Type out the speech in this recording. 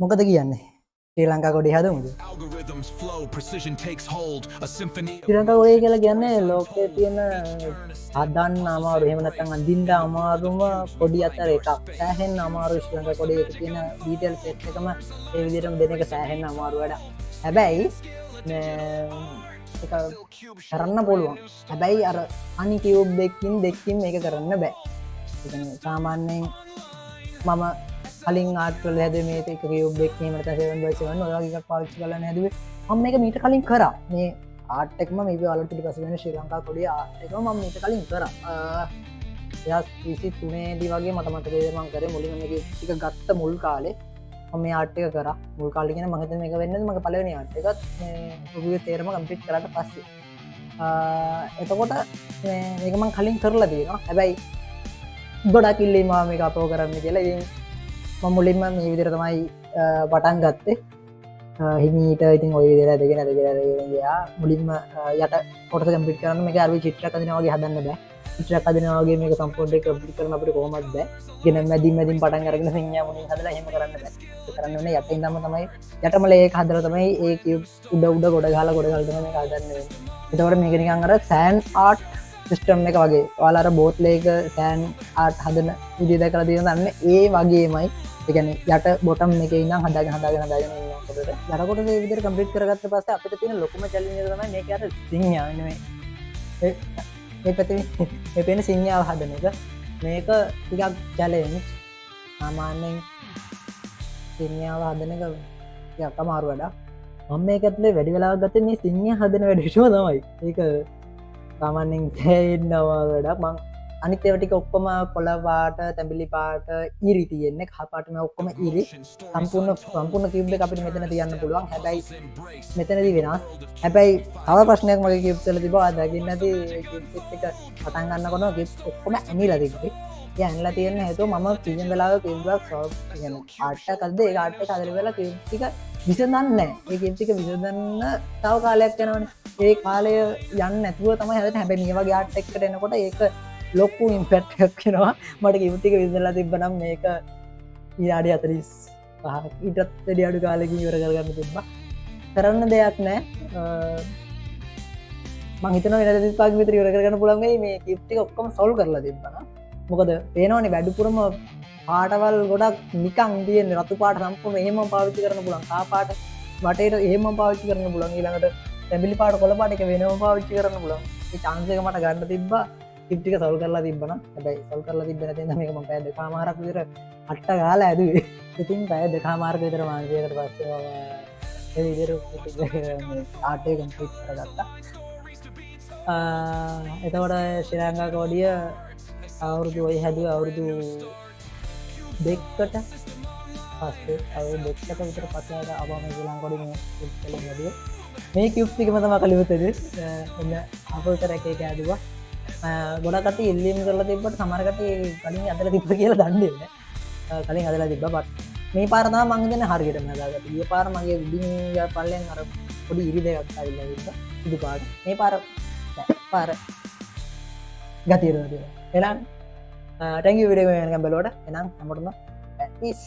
මොකද කියන්නේ ශ්‍රී ලංකා කොඩි හදමුද ශ්‍රී ලංකා කොඩිය කියලා කියන්නේ ලෝකයේ තියෙන හදන්න අමාරු එහෙම නැත්නම් අඳින්න අමාරුම කොඩි අතර එකක්. සෑහෙන්න අමාරු ශ්‍රී ලංකා කොඩියේ තියෙන ඩීටේල් සෙට් එකම ඒ විදිහටම දෙන එක සෑහෙන්න අමාරු වැඩක්. හැබැයි ඒක කරන්න පුළුවන්. හැබැයි අර අනි කියුබ් එකකින් දෙකකින් මේක කරන්න බෑ. ඒ කියන්නේ සාමාන්‍යයෙන් මම කලින් ආර්ට්වල හැදුවේ මේ එක කියුබ් එකක් එහෙම නැත්නම් 7x7 ඔය වගේ එකක් පාවිච්චි කරලා හැදුවේ. මම මේක මීට කලින් කරා. මේ ආර්ට් එකම මේ වලට පිටිපස්ස වෙන ශ්‍රී ලංකා කොඩිය ආර්ට් එකම මම මීට කලින් කරා. 2023 දී වගේ මට මතකයි මම කරේ මුලින්ම මේක ටික ගත්ත මුල් කාලේ මම මේ ආර්ට් එක කරා. මුල් කාලේ කියන මම හිතන්නේ මේක වෙන්නේ මගේ පළවෙනි ආර්ට් එකත් මේ රිවිව් තේරම කම්ප්ලීට් කරාට පස්සේ. එතකොට මේක මම කලින් කරලා තියෙනවා. හැබැයි ගොඩක් ඉල්ලීම් ආවා මේක අපෝ කරන්න කියලා. ඉතින් මම මුලින්ම මේ විදිහට තමයි පටන් ගත්තේ. හිමීට ඉතින් ඔය විදිහට දෙගෙන ගියා. මුලින්ම යට කොටස කම්ප්ලීට් කරන්න මේක අර චිත්‍රයක් අදිනවා වගේ හදන්න බෑ. චිත්‍රයක් අදිනවා වගේ මේක සම්පූර්ණ එක කම්ප්ලීට් කරන්න අපිට කොහොමද බෑ. ඉගෙන මැදින් පටන් අරගෙන සංඥා මුලින් හදලා එහෙම කරන්න බෑ. ඒක කරන්න ඕනේ යට ඉඳන්ම තමයි යටම ලේයක හදලා තමයි ඒ කියුබ් උඩ ගොඩ ගහලා තමයි මේක හදන්න වෙන්නේ. ඒතකොට මේක නිකන් අර සෑන් ආර්ට් සිස්ටම් එක වගේ. ඔයාලා අර බෝට් ලේක සෑන් ආර්ට් හදන විදිහ දැකලා තියෙනවද? ඒ වගේමයි. ඒ කියන්නේ යට බොටම් එකේ ඉඳන් හදාගෙන ඉන්න කොට යටකොට මේ විදිහට කම්ප්ලීට් කරගත්ත පස්සේ අපිට තියෙන ලොකුම චැලෙන්ජ් එක තමයි මේක අර සිංහාව නෙමෙයි. මේ පැත්තේ මේ පේන සිංහාව හදන එක. මේක ටිකක් චැලෙන්ජ්. සාමාන්‍යයෙන් සිංහාව හදන එක ටිකක් අමාරු වැඩක්. මම මේක ඇතුලේ වැඩි වෙලාවක් ගත්තේ මේ සිංහා හදන වැඩේටම තමයි. ඒක සාමාන්‍යයෙන් තේින්නවා වැඩක්. මම අනිත් ඒවා ටික ඔක්කොම කොළ පාට, තැඹිලි පාට, ඉරි තියෙන්නේ. කහ පාට මේ ඔක්කොම ඉරි. සම්පූර්ණ කියුබ් එක අපිට මෙතන තියන්න පුළුවන්. හැබැයි මෙතනදී වෙනස්. හැබැයි තව ප්‍රශ්නයක් මගේ කියුබ්ස් වල තිබ්බා. ආ දකින්න නැති කියුබ්ස් එක පටන් ගන්නකොට කියුබ්ස් ඔක්කොම ඇනිලා තිබ්බේ. ඒ ඇනිලා තියෙන හේතුව මම කීයෙන් වෙලාවක කියුබ් එකක් සෝල්ව් කියන්නේ ආර්ට් එකක් අද්ද ඒ ආර්ට් එක හදලා වෙලා කියුබ් ටික විසඳන්නේ නැහැ. ඒ කියුබ් ටික විසඳන්න තව කාලයක් යනවනේ. ඒ කාලය යන්නේ නැතුව තමයි හදන්නේ. හැබැයි මේ වගේ ආර්ට් එකකට එනකොට ඒක ලොකු ඉම්පැක්ට් එකක් වෙනවා. මට කියුබ් ටික විසඳලා තිබ්බනම් මේක විනාඩි 45ක් ඊටත් වැඩි අඩු කාලෙකින් ඉවර කරගන්න තිබ්බා. කරන්න දෙයක් නැහැ. මං හිතනවා විනාඩි 35ක් විතර ඉවර කරගන්න පුළුවන් වෙයි මේ කියුබ් ටික ඔක්කොම සෝල්ව් කරලා තිබ්බනම්. මොකද පේනවනේ වැඩිපුරම පාටවල් ගොඩක් නිකන් තියෙන රතු පාට සම්පූර්ණ එහෙම පාවිච්චි කරන්න පුළුවන්. කහ පාට වටේට එහෙම පාවිච්චි කරන්න පුළුවන්. ඊළඟට තැඹිලි පාට කොළ පාට එක වෙනම පාවිච්චි කරන්න පුළුවන්. ඒ chance එක මට ගන්න තිබ්බා. කියුබ් ටික සෝල්ව් කරලා තිබ්බනම්. හැබැයි සෝල්ව් කරලා තිබ්බ නැති නිසා මේක මම පැය දෙකමාරක් විතර අට්ට ගාලා ඇදුවේ. ඉතින් පැය දෙකමාරක විතර මානසිකයට පස්සේ ඒ විදිහට ආර්ට් එක කම්ප්ලීට් කරගත්තා. එතකොට ශ්‍රී ලංකා කොඩිය අවුරුදු ඔය හැදුවේ අවුරුදු දෙකකට පස්සේ අවුරුදු දෙකකට විතර පස්සේ ආවම ශ්‍රී ලංකා කොඩිය මේ කියුබ් වලින් හැදුවේ. මේ කියුබ් ටිකම තමයි කලියුතේ. එන්න අපෝතර එකේ ඇදුවා. ගොඩක් කට්ටිය ඉල්ලීම් කරලා තිබ්බට සමහර කට්ටිය කලින් අදලා තිබ්බ කියලා දන්නේ නැහැ. කලින් අදලා තිබ්බා බට් මේ පාර තමයි මම හිතන්නේ හරියටම හදාගත්තා. ඊයේ පාර මගේ උඩින් පල්ලෙන් අර පොඩි ඉරි දෙකක් ආවිල්ලා තිබ්බා. සුදු පාට. මේ පාර ගතිය දෙනවා. එහෙනම් thank you video එක වෙනකම් බලුවට. එහෙනම් හැමෝටම peace.